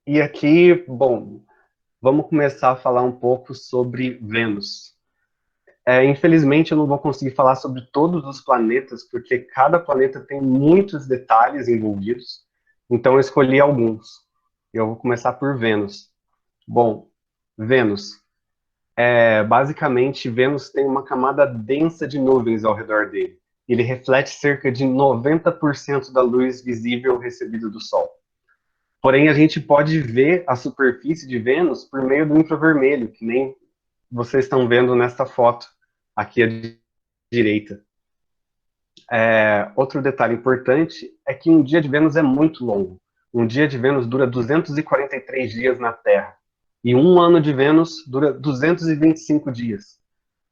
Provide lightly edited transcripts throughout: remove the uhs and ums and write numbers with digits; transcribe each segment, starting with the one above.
E aqui, bom, vamos começar a falar um pouco sobre Vênus. Infelizmente, eu não vou conseguir falar sobre todos os planetas, porque cada planeta tem muitos detalhes envolvidos, então eu escolhi alguns. Eu vou começar por Vênus. Bom, Vênus. Basicamente, Vênus tem uma camada densa de nuvens ao redor dele. Ele reflete cerca de 90% da luz visível recebida do Sol. Porém, a gente pode ver a superfície de Vênus por meio do infravermelho, que nem vocês estão vendo nesta foto aqui à direita. Outro detalhe importante é que um dia de Vênus é muito longo. Um dia de Vênus dura 243 dias na Terra. E um ano de Vênus dura 225 dias.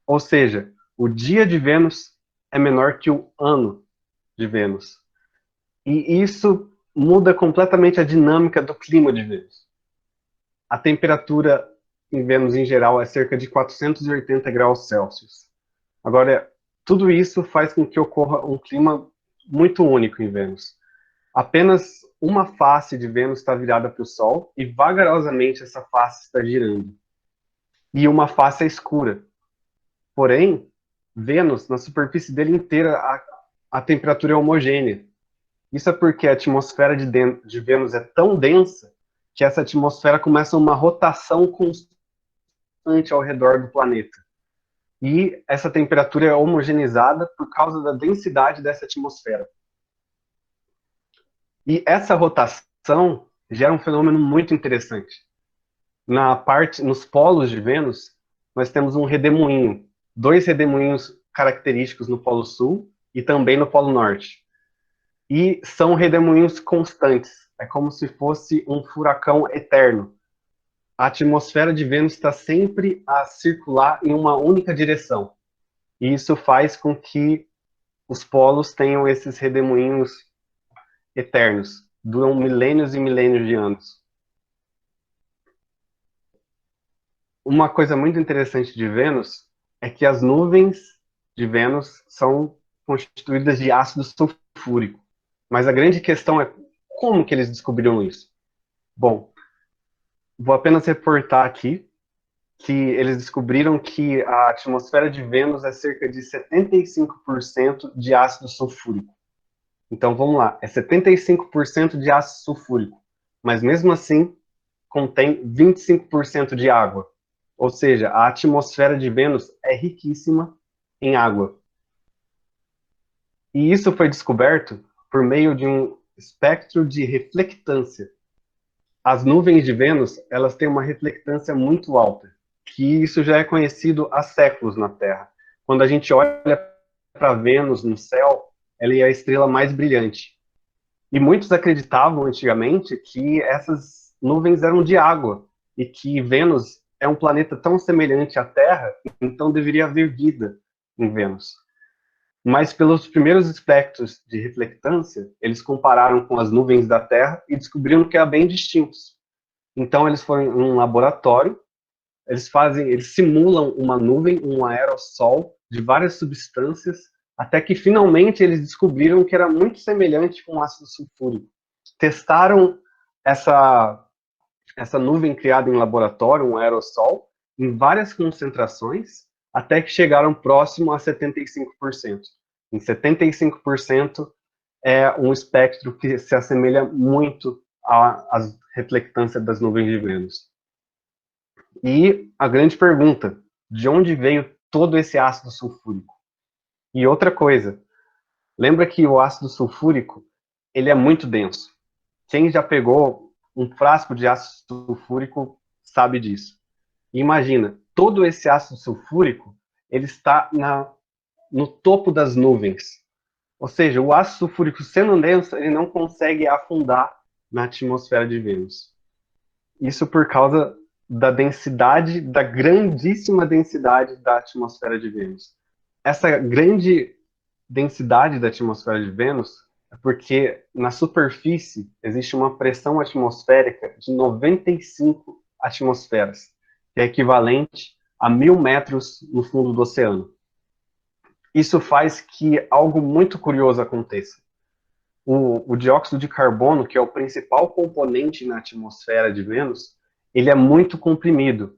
Ou seja, o dia de Vênus é menor que o ano de Vênus. E isso muda completamente a dinâmica do clima de Vênus. A temperatura em Vênus, em geral, é cerca de 480 graus Celsius. Agora, tudo isso faz com que ocorra um clima muito único em Vênus. Apenas uma face de Vênus está virada para o Sol e vagarosamente essa face está girando. E uma face é escura. Porém, Vênus, na superfície dele inteira, a temperatura é homogênea. Isso é porque a atmosfera de Vênus é tão densa que essa atmosfera começa uma rotação constante ao redor do planeta. E essa temperatura é homogeneizada por causa da densidade dessa atmosfera. E essa rotação gera um fenômeno muito interessante. Nos polos de Vênus, nós temos um redemoinho, dois redemoinhos característicos no Polo Sul e também no Polo Norte. E são redemoinhos constantes. É como se fosse um furacão eterno. A atmosfera de Vênus está sempre a circular em uma única direção. E isso faz com que os polos tenham esses redemoinhos eternos. Duram milênios e milênios de anos. Uma coisa muito interessante de Vênus é que as nuvens de Vênus são constituídas de ácido sulfúrico. Mas a grande questão é como que eles descobriram isso? Bom, vou apenas reportar aqui que eles descobriram que a atmosfera de Vênus é cerca de 75% de ácido sulfúrico. Então vamos lá, é 75% de ácido sulfúrico, mas mesmo assim contém 25% de água. Ou seja, a atmosfera de Vênus é riquíssima em água. E isso foi descoberto por meio de um espectro de reflectância. As nuvens de Vênus, elas têm uma reflectância muito alta, que isso já é conhecido há séculos na Terra. Quando a gente olha para Vênus no céu, ela é a estrela mais brilhante. E muitos acreditavam antigamente que essas nuvens eram de água e que Vênus é um planeta tão semelhante à Terra, então deveria haver vida em Vênus. Mas pelos primeiros espectros de reflectância, eles compararam com as nuvens da Terra e descobriram que eram bem distintos. Então eles foram em um laboratório, eles simulam uma nuvem, um aerossol de várias substâncias, até que finalmente eles descobriram que era muito semelhante com ácido sulfúrico. Testaram essa essa nuvem criada em laboratório, um aerossol, em várias concentrações, até que chegaram próximo a 75%. Em 75% é um espectro que se assemelha muito à reflectância das nuvens de Vênus. E a grande pergunta, de onde veio todo esse ácido sulfúrico? E outra coisa, lembra que o ácido sulfúrico, ele é muito denso. Quem já pegou um frasco de ácido sulfúrico sabe disso. E imagina, todo esse ácido sulfúrico, ele está no topo das nuvens. Ou seja, o ácido sulfúrico sendo denso, ele não consegue afundar na atmosfera de Vênus. Isso por causa da densidade, da grandíssima densidade da atmosfera de Vênus. Essa grande densidade da atmosfera de Vênus é porque na superfície existe uma pressão atmosférica de 95 atmosferas, que é equivalente a 1.000 metros no fundo do oceano. Isso faz que algo muito curioso aconteça. o dióxido de carbono, que é o principal componente na atmosfera de Vênus, ele é muito comprimido.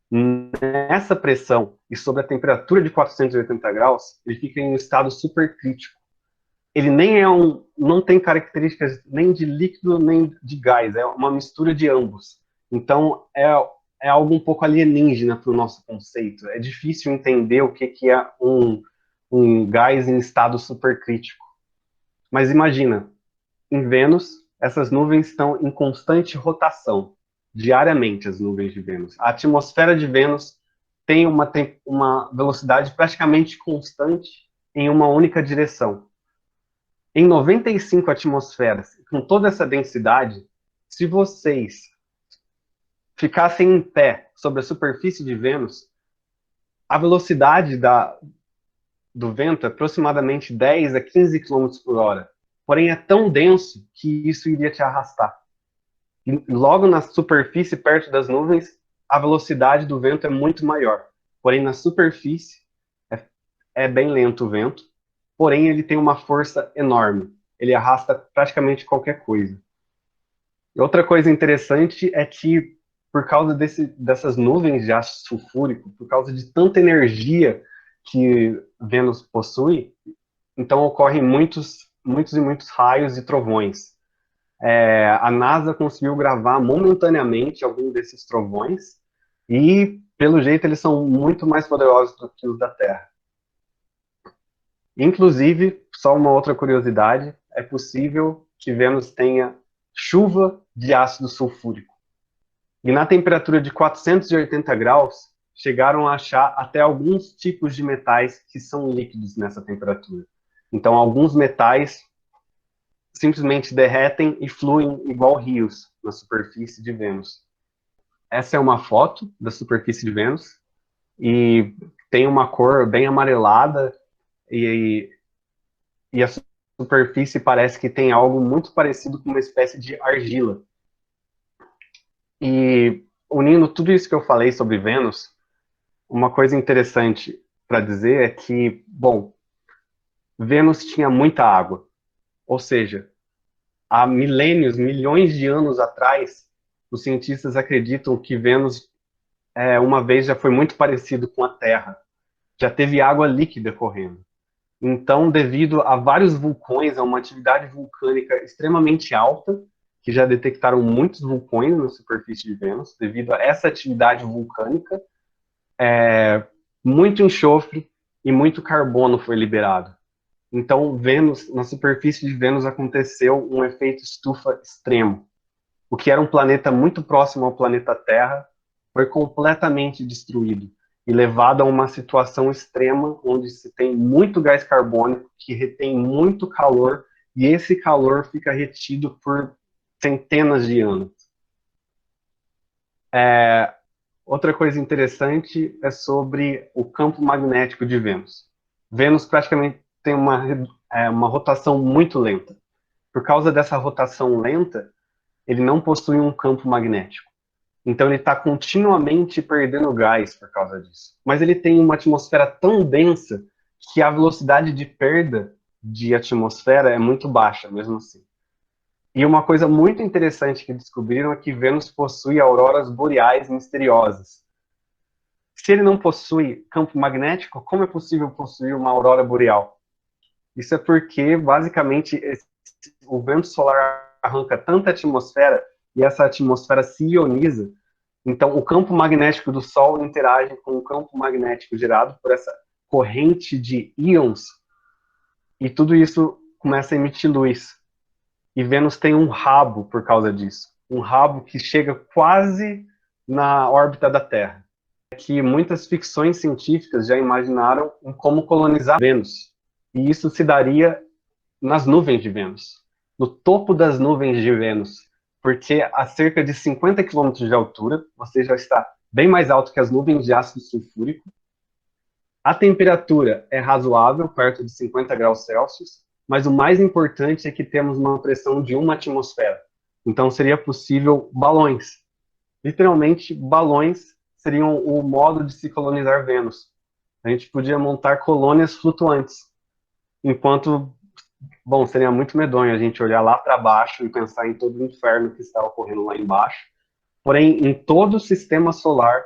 Nessa pressão e sob a temperatura de 480 graus, ele fica em um estado supercrítico. Ele nem é não tem características nem de líquido nem de gás, é uma mistura de ambos. Então é algo um pouco alienígena para o nosso conceito. É difícil entender o que é um gás em estado supercrítico. Mas imagina, em Vênus, essas nuvens estão em constante rotação, diariamente as nuvens de Vênus. A atmosfera de Vênus tem uma velocidade praticamente constante em uma única direção. Em 95 atmosferas, com toda essa densidade, se vocês ficassem em pé sobre a superfície de Vênus, a velocidade do vento é aproximadamente 10 a 15 km por hora. Porém, é tão denso que isso iria te arrastar. E logo na superfície, perto das nuvens, a velocidade do vento é muito maior. Porém, na superfície, é bem lento o vento. Porém, ele tem uma força enorme. Ele arrasta praticamente qualquer coisa. E outra coisa interessante é que, por causa dessas nuvens de ácido sulfúrico, por causa de tanta energia que Vênus possui, então ocorrem muitos e muitos raios e trovões. A NASA conseguiu gravar momentaneamente algum desses trovões e, pelo jeito, eles são muito mais poderosos do que os da Terra. Inclusive, só uma outra curiosidade, é possível que Vênus tenha chuva de ácido sulfúrico. E na temperatura de 480 graus, chegaram a achar até alguns tipos de metais que são líquidos nessa temperatura. Então, alguns metais simplesmente derretem e fluem igual rios na superfície de Vênus. Essa é uma foto da superfície de Vênus e tem uma cor bem amarelada e a superfície parece que tem algo muito parecido com uma espécie de argila. E unindo tudo isso que eu falei sobre Vênus, uma coisa interessante para dizer é que, bom, Vênus tinha muita água. Ou seja, há milênios, milhões de anos atrás, os cientistas acreditam que Vênus uma vez já foi muito parecido com a Terra. Já teve água líquida correndo. Então, devido a vários vulcões, a uma atividade vulcânica extremamente alta, que já detectaram muitos vulcões na superfície de Vênus, devido a essa atividade vulcânica, muito enxofre e muito carbono foi liberado. Então, Vênus, na superfície de Vênus aconteceu um efeito estufa extremo. O que era um planeta muito próximo ao planeta Terra foi completamente destruído e levado a uma situação extrema onde se tem muito gás carbônico que retém muito calor e esse calor fica retido por centenas de anos. Outra coisa interessante é sobre o campo magnético de Vênus. Vênus praticamente tem uma rotação muito lenta. Por causa dessa rotação lenta, ele não possui um campo magnético. Então ele está continuamente perdendo gás por causa disso. Mas ele tem uma atmosfera tão densa que a velocidade de perda de atmosfera é muito baixa, mesmo assim. E uma coisa muito interessante que descobriram é que Vênus possui auroras boreais misteriosas. Se ele não possui campo magnético, como é possível possuir uma aurora boreal? Isso é porque, basicamente, o vento solar arranca tanta atmosfera e essa atmosfera se ioniza. Então, o campo magnético do Sol interage com o campo magnético gerado por essa corrente de íons e tudo isso começa a emitir luz. E Vênus tem um rabo por causa disso. Um rabo que chega quase na órbita da Terra. Que muitas ficções científicas já imaginaram em como colonizar Vênus. E isso se daria nas nuvens de Vênus, no topo das nuvens de Vênus, porque a cerca de 50 quilômetros de altura, você já está bem mais alto que as nuvens de ácido sulfúrico. A temperatura é razoável, perto de 50 graus Celsius, mas o mais importante é que temos uma pressão de uma atmosfera. Então seria possível balões. Literalmente, balões seriam o modo de se colonizar Vênus. A gente podia montar colônias flutuantes, enquanto Bom, seria muito medonho a gente olhar lá para baixo e pensar em todo o inferno que está ocorrendo lá embaixo. Porém, em todo o sistema solar,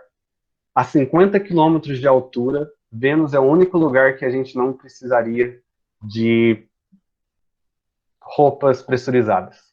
a 50 quilômetros de altura, Vênus é o único lugar que a gente não precisaria de roupas pressurizadas.